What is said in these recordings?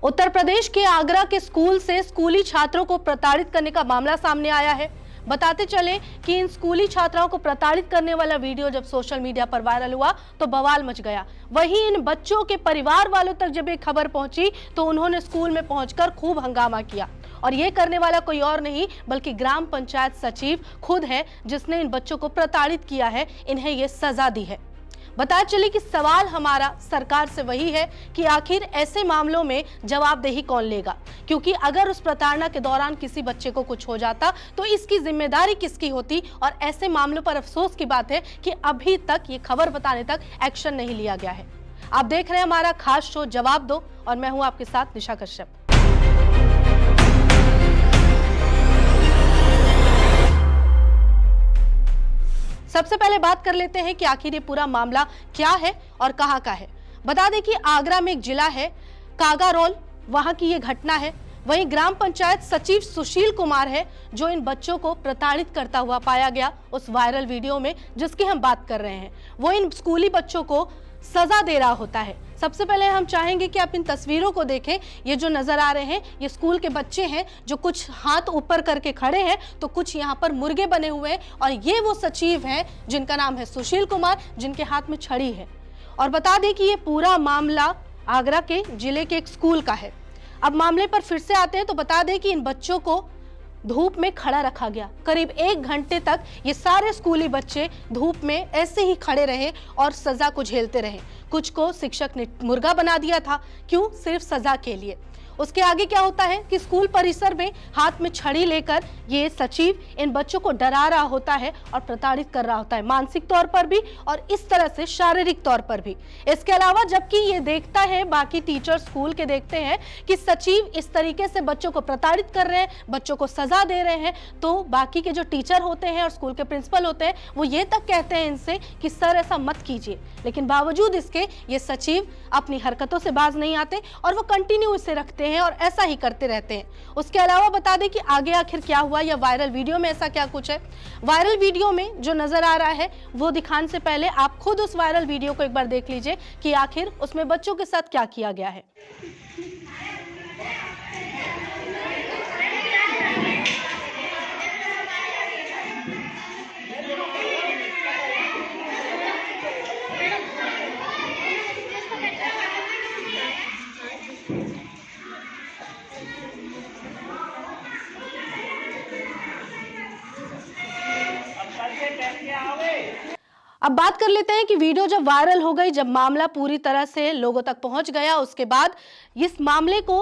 उत्तर प्रदेश के आगरा के स्कूल से स्कूली छात्रों को प्रताड़ित करने का मामला सामने आया है। बताते चले कि इन स्कूली छात्राओं को प्रताड़ित करने वाला वीडियो जब सोशल मीडिया पर वायरल हुआ तो बवाल मच गया। वहीं इन बच्चों के परिवार वालों तक जब ये खबर पहुंची तो उन्होंने स्कूल में पहुंचकर खूब हंगामा किया। और ये करने वाला कोई और नहीं बल्कि ग्राम पंचायत सचिव खुद है, जिसने इन बच्चों को प्रताड़ित किया है, इन्हें ये सजा दी है। बताया चले कि सवाल हमारा सरकार से वही है कि आखिर ऐसे मामलों में जवाबदेही कौन लेगा, क्योंकि अगर उस प्रताड़ना के दौरान किसी बच्चे को कुछ हो जाता तो इसकी जिम्मेदारी किसकी होती। और ऐसे मामलों पर अफसोस की बात है कि अभी तक ये खबर बताने तक एक्शन नहीं लिया गया है। आप देख रहे हैं हमारा खास शो जवाब दो और मैं हूं आपके साथ निशा कश्यप। सबसे पहले बात कर लेते हैं कि आखिर ये पूरा मामला क्या है और कहां का है। बता दें कि आगरा में एक जिला है कागारोल, वहां की ये घटना है। वहीं ग्राम पंचायत सचिव सुशील कुमार है जो इन बच्चों को प्रताड़ित करता हुआ पाया गया उस वायरल वीडियो में जिसकी हम बात कर रहे हैं। वो इन स्कूली बच्चों को सजा दे रहा होता है। सबसे पहले हम चाहेंगे कि आप इन तस्वीरों को देखें। ये जो नजर आ रहे हैं ये स्कूल के बच्चे हैं जो कुछ हाथ ऊपर करके खड़े हैं तो कुछ यहाँ पर मुर्गे बने हुए हैं। और ये वो सचिव हैं जिनका नाम है सुशील कुमार, जिनके हाथ में छड़ी है। और बता दें कि ये पूरा मामला आगरा के जिले के एक स्कूल का है। अब मामले पर फिर से आते हैं तो बता दें कि इन बच्चों को धूप में खड़ा रखा गया। करीब 1 घंटे तक ये सारे स्कूली बच्चे धूप में ऐसे ही खड़े रहे और सजा को झेलते रहे। कुछ को शिक्षक ने मुर्गा बना दिया था, क्यों? सिर्फ सजा के लिए। उसके आगे क्या होता है कि स्कूल परिसर में हाथ में छड़ी लेकर ये सचिव इन बच्चों को डरा रहा होता है और प्रताड़ित कर रहा होता है, मानसिक तौर पर भी और इस तरह से शारीरिक तौर पर भी। इसके अलावा जबकि ये देखता है, बाकी टीचर स्कूल के देखते हैं कि सचिव इस तरीके से बच्चों को प्रताड़ित कर रहे हैं, बच्चों को सजा दे रहे हैं, तो बाकी के जो टीचर होते हैं और स्कूल के प्रिंसिपल होते हैं वो ये तक कहते हैं इनसे कि सर ऐसा मत कीजिए। लेकिन बावजूद इसके ये सचिव अपनी हरकतों से बाज नहीं आते और वो कंटिन्यू इसे रखते हैं और ऐसा ही करते रहते हैं। उसके अलावा बता दें कि आगे आखिर क्या हुआ या वायरल वीडियो में ऐसा क्या कुछ है। वायरल वीडियो में जो नजर आ रहा है वो दिखाने से पहले आप खुद उस वायरल वीडियो को एक बार देख लीजिए कि आखिर उसमें बच्चों के साथ क्या किया गया है। अब बात कर लेते हैं कि वीडियो जब वायरल हो गई, जब मामला पूरी तरह से लोगों तक पहुंच गया, उसके बाद इस मामले को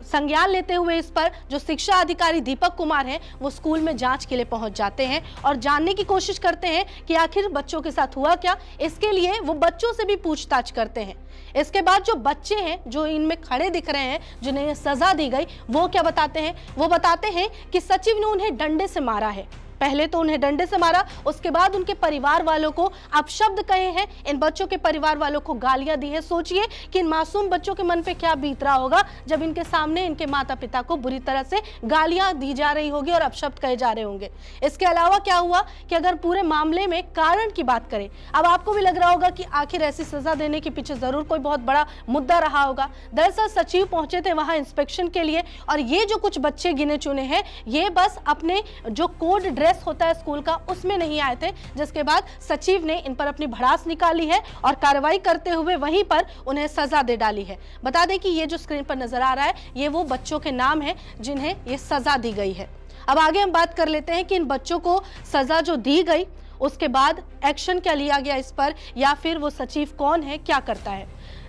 संज्ञान लेते हुए इस पर जो शिक्षा अधिकारी दीपक कुमार हैं वो स्कूल में जांच के लिए पहुंच जाते हैं और जानने की कोशिश करते हैं कि आखिर बच्चों के साथ हुआ क्या। इसके लिए वो बच्चों से भी पूछताछ करते हैं। इसके बाद जो बच्चे हैं जो इनमें खड़े दिख रहे हैं जिन्हें सजा दी गई, वो क्या बताते हैं? वो बताते हैं कि सचिव ने उन्हें डंडे से मारा है। पहले तो उन्हें डंडे से मारा, उसके बाद उनके परिवार वालों को अपशब्द कहे हैं, इन बच्चों के परिवार वालों को गालियां दी हैं। सोचिए कि इन मासूम बच्चों के मन पे क्या बीत रहा होगा जब इनके सामने इनके माता पिता को बुरी तरह से गालियां दी जा रही होगी और अपशब्द कहे जा रहे होंगे। इसके अलावा क्या हुआ कि अगर पूरे मामले में कारण की बात करें, अब आपको भी लग रहा होगा कि आखिर ऐसी सजा देने के पीछे जरूर कोई बहुत बड़ा मुद्दा रहा होगा। दरअसल सचिव पहुंचे थे वहां इंस्पेक्शन के लिए और ये जो कुछ बच्चे गिने चुने हैं ये बस अपने जो कोड ड्रेस होता है स्कूल का उसमें नहीं आए थे, जिसके बाद सचिव ने इन पर अपनी भड़ास निकाली है और कार्रवाई करते हुए वहीं पर उन्हें सजा दे डाली है। बता दें कि ये जो स्क्रीन पर नजर आ रहा है ये वो बच्चों के नाम हैं जिन्हें ये सजा दी गई है। अब आगे हम बात कर लेते हैं कि इन बच्चों को सजा जो दी गई उसके बाद एक्शन क्या लिया गया इस पर, या फिर वो सचिव कौन है, क्या करता है।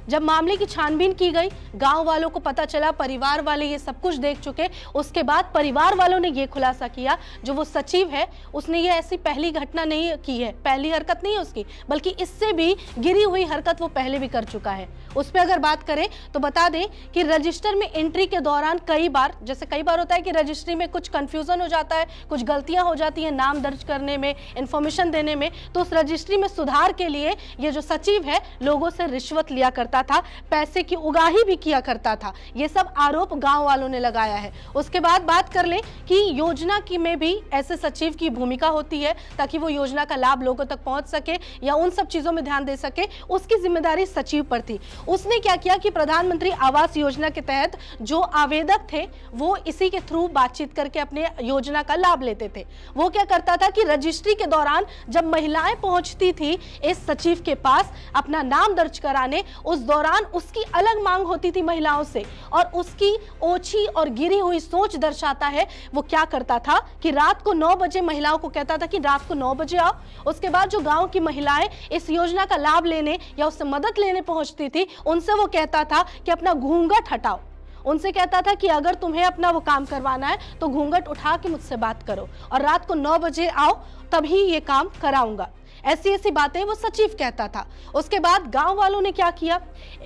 जब मामले की छानबीन की गई, गांव वालों को पता चला, परिवार वाले ये सब कुछ देख चुके, उसके बाद परिवार वालों ने ये खुलासा किया जो वो सचिव है उसने ये ऐसी पहली घटना नहीं की है, पहली हरकत नहीं है उसकी, बल्कि इससे भी गिरी हुई हरकत वो पहले भी कर चुका है। उस पर अगर बात करें तो बता दें कि रजिस्टर में एंट्री के दौरान कई बार होता है कि रजिस्ट्री में कुछ कंफ्यूजन हो जाता है, कुछ गलतियां हो जाती हैं नाम दर्ज करने में, इंफॉर्मेशन देने में, तो उस रजिस्ट्री में सुधार के लिए ये जो सचिव है लोगों से रिश्वत लिया करता करता था, पैसे की उगाही भी किया करता था। ये सब आरोप गांव वालों ने लगाया है। उसके बाद बात कर लें कि योजना की में भी ऐसे सचिव की भूमिका होती है ताकि वो योजना का लाभ लोगों तक पहुंच सके या उन सब चीजों में ध्यान दे सके, उसकी जिम्मेदारी सचिव पर थी। उसने क्या किया कि प्रधानमंत्री आवास योजना के तहत जो आवेदक थे वो इसी के थ्रू बातचीत करके अपने योजना का लाभ लेते थे। वो क्या करता था कि रजिस्ट्री के दौरान जब महिलाएं पहुंचती थी इस सचिव के पास अपना नाम दर्ज कराने, उस दौरान उसकी अलग मांग होती थी महिलाओं से, और उसकी ओछी और गिरी हुई सोच दर्शाता है। वो क्या करता था कि रात को 9 बजे महिलाओं को कहता था कि रात को 9 बजे आओ। उसके बाद जो गांव की महिलाएं इस योजना का लाभ लेने या उससे मदद लेने पहुंचती थी, उनसे वो कहता था कि अपना घूंघट हटाओ। उनसे कहता था कि अगर तुम्हें अपना वो काम करवाना है तो घूंघट उठा के मुझसे बात करो और रात को 9 बजे आओ, तभी ये काम कराऊंगा। ऐसी ऐसी बातें वो सचिव कहता था। उसके बाद गांव वालों ने क्या किया,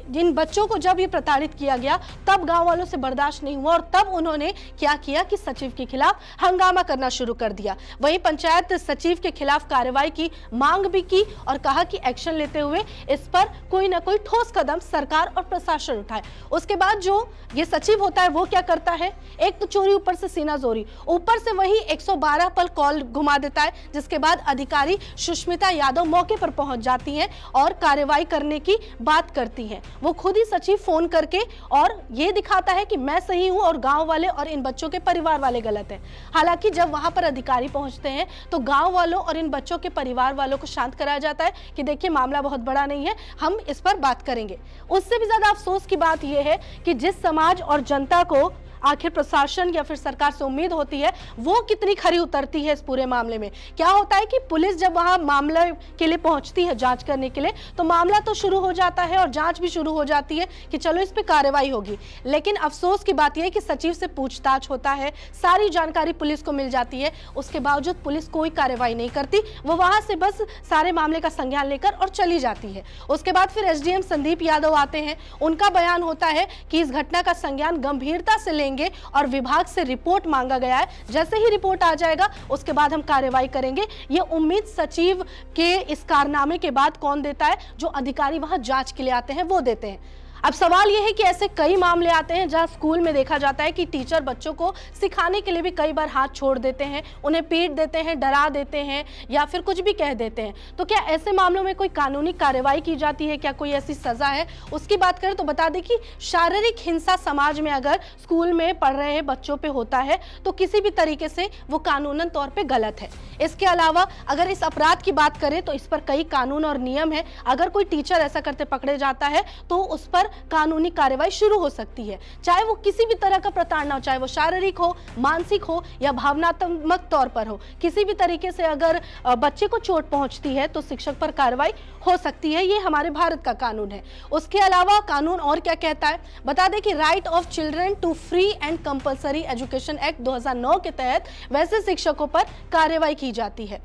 जिन बच्चों को जब ये प्रताड़ित किया गया तब गांव वालों से बर्दाश्त नहीं हुआ और तब उन्होंने क्या किया कि सचिव के खिलाफ हंगामा करना शुरू कर दिया। वहीं पंचायत सचिव के खिलाफ कार्रवाई की मांग भी की और कहा कि एक्शन लेते हुए इस पर कोई ना कोई ठोस कदम सरकार और प्रशासन उठाए। उसके बाद जो ये सचिव होता है वो क्या करता है, एक तो चोरी ऊपर से सीना जोरी, ऊपर से वही 112 पर कॉल घुमा देता है, जिसके बाद अधिकारी सुष्मिता यादव मौके पर पहुंच जाती हैं और कार्रवाई करने की बात करती हैं। वो खुद ही सचिव फोन करके और ये दिखाता है कि मैं सही हूं और गांव वाले और इन बच्चों के परिवार वाले गलत हैं। हालांकि जब वहां पर अधिकारी पहुंचते हैं तो गांव वालों और इन बच्चों के परिवार वालों को शांत कराया जाता है कि देखिए मामला बहुत बड़ा नहीं है, हम इस पर बात करेंगे। उससे भी ज्यादा अफसोस की बात यह है कि जिस समाज और जनता को आखिर प्रशासन या फिर सरकार से उम्मीद होती है, वो कितनी खरी उतरती है इस पूरे मामले में। क्या होता है कि पुलिस जब वहां मामले के लिए पहुंचती है जांच करने के लिए, तो मामला तो शुरू हो जाता है और जांच भी शुरू हो जाती है कि चलो इस पे कार्रवाई होगी। लेकिन अफसोस की बात यह है कि सचिव से पूछताछ होता है, सारी जानकारी पुलिस को मिल जाती है, उसके बावजूद पुलिस कोई कार्रवाई नहीं करती। वो वहां से बस सारे मामले का संज्ञान लेकर और चली जाती है। उसके बाद फिर एसडीएम संदीप यादव आते हैं। उनका बयान होता है कि इस घटना का संज्ञान गंभीरता से और विभाग से रिपोर्ट मांगा गया है। जैसे ही रिपोर्ट आ जाएगा उसके बाद हम कार्रवाई करेंगे। ये उम्मीद सचिव के इस कारनामे के बाद कौन देता है, जो अधिकारी वहां जांच के लिए आते हैं वो देते हैं। अब सवाल यह है कि ऐसे कई मामले आते हैं जहां स्कूल में देखा जाता है कि टीचर बच्चों को सिखाने के लिए भी कई बार हाथ छोड़ देते हैं, उन्हें पीट देते हैं, डरा देते हैं या फिर कुछ भी कह देते हैं। तो क्या ऐसे मामलों में कोई कानूनी कार्रवाई की जाती है, क्या कोई ऐसी सजा है? उसकी बात करें तो बता दें कि शारीरिक हिंसा समाज में अगर स्कूल में पढ़ रहे बच्चों पे होता है तो किसी भी तरीके से वो कानूनन तौर पे गलत है। इसके अलावा अगर इस अपराध की बात करें तो इस पर कई कानून और नियम है। अगर कोई टीचर ऐसा करते पकड़े जाता है तो उस पर कानूनी कार्रवाई शुरू हो सकती है, चाहे वो किसी भी तरह का प्रताड़ना हो, चाहे वो शारीरिक हो, मानसिक हो या भावनात्मक तौर पर हो। किसी भी तरीके से अगर बच्चे को चोट पहुंचती है तो शिक्षक पर कार्रवाई हो सकती है। ये हमारे भारत का कानून है। उसके अलावा कानून और क्या कहता है, बता दें कि right of children to free and compulsory education act 2009 के तहत वैसे शिक्षकों पर कार्रवाई की जाती है।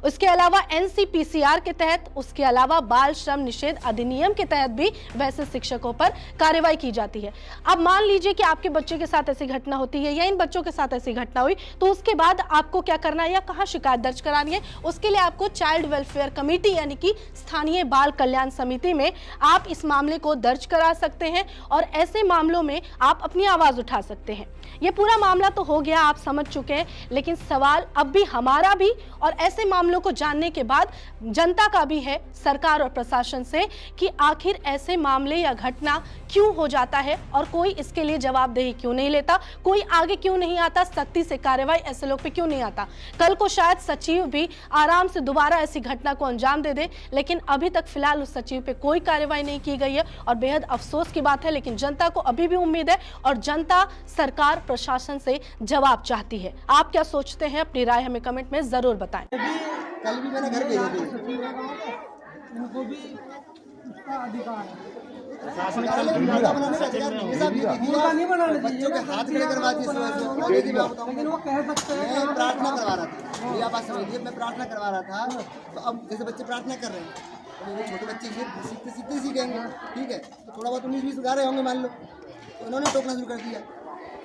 उसके अलावा एनसीपीसीआर के तहत, उसके अलावा बाल श्रम निषेध अधिनियम के तहत भी वैसे शिक्षकों पर कार्रवाई की जाती है। अब मान लीजिए कि आपके बच्चे के साथ ऐसी घटना होती है या इन बच्चों के साथ ऐसी घटना हुई, तो उसके बाद आपको क्या करना है या कहां शिकायत दर्ज करानी है? उसके लिए आपको चाइल्ड वेलफेयर कमेटी यानी कि स्थानीय बाल कल्याण समिति में आप इस मामले को दर्ज करा सकते हैं और ऐसे मामलों में आप अपनी आवाज उठा सकते हैं। ये पूरा मामला तो हो गया, आप समझ चुके हैं, लेकिन सवाल अब भी हमारा भी और ऐसे मामलों को जानने के बाद जनता का भी है सरकार और प्रशासन से कि आखिर ऐसे मामले या घटना क्यों हो जाता है और कोई इसके लिए जवाबदेही क्यों नहीं लेता, कोई आगे क्यों नहीं आता, सख्ती से कार्रवाई ऐसे लोग पे क्यों नहीं आता। कल को शायद सचिव भी आराम से दोबारा ऐसी घटना को अंजाम दे दे, लेकिन अभी तक फिलहाल उस सचिव पे कोई कार्रवाई नहीं की गई है और बेहद अफसोस की बात है। लेकिन जनता को अभी भी उम्मीद है और जनता सरकार प्रशासन से जवाब चाहती है। आप क्या सोचते हैं, अपनी राय हमें कमेंट में जरूर बताएं। कल भी मैंने घर भेजा थी, उनको भी उसका अधिकार है। नहीं बनाने बच्चों के हाथ खड़े करवा दिए, लेकिन वो कह सकते हैं मैं प्रार्थना करवा रहा था, ये आप बात समझिए, मैं प्रार्थना करवा रहा था। तो अब जैसे बच्चे प्रार्थना कर रहे हैं, तो वो छोटे बच्चे सीखते सीखेंगे, ठीक है, तो थोड़ा बहुत 19-20 गा रहे होंगे मान लो, तो उन्होंने टोकना शुरू कर दिया।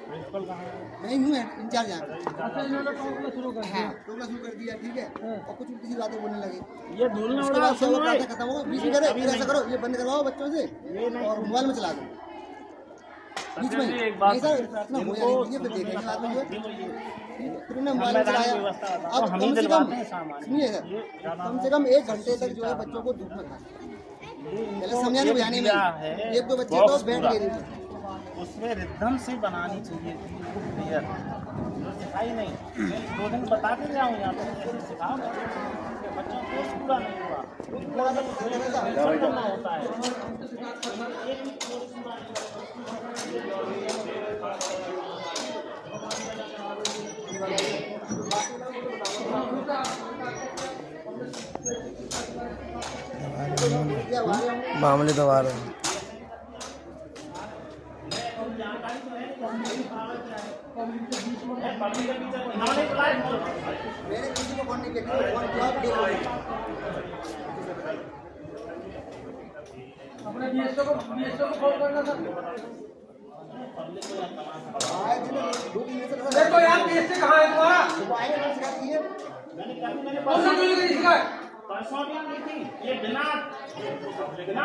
मैं ही हूँ इंचार्ज यहाँ का। अच्छा इन्होंने टोकना शुरू कर दिया। टोकना शुरू कर दिया, ठीक है, और कुछ किसी बातें बोलने लगे। ये बोलना उसके बाद सब प्रार्थना खत्म हो, बीच में कह रहे ऐसा करो, ये बंद करवाओ बच्चों से और मोबाइल में चला दो बीच में। नहीं सर, इतना हो जाने दीजिए, फिर देखेंगे बाद में जो है। फिर उन्हें मोबाइल में चलाया। अब कम से कम सुनिए सर, कम से कम 1 घंटे तक जो है बच्चों को धूप में रखा। पहले समझाने बुझाने में 1-2 बच्चे तो बैठ गए थे। उसमें रिदम से बनानी चाहिए थी क्लियर, जो सिखाई नहीं। मैं 2 दिन बताते जाऊँ यहाँ पर कैसे सिखाओ कि बच्चों को कोर्स पूरा नहीं हुआ। पूरा जब रिजल्ट करना होता है एक भी कोर्स पूरा मामले दबा रहे हैं। मैंने किसी को फोन नहीं किया, फोन किया आप देख लो। अपने बीएसओ को फोन करना था। आए थे ना, 2-3 दिन से देखो यार बीएसओ कहाँ है तुम्हारा? वो आए ना, शिकायत की है। कौन सा मिल गई शिकायत? परसों भी की थी। ये बिना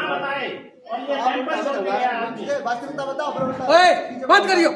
बताए और ये आप कैंपस हो गया। वास्तविकता बताओ, ओए, बात करियो।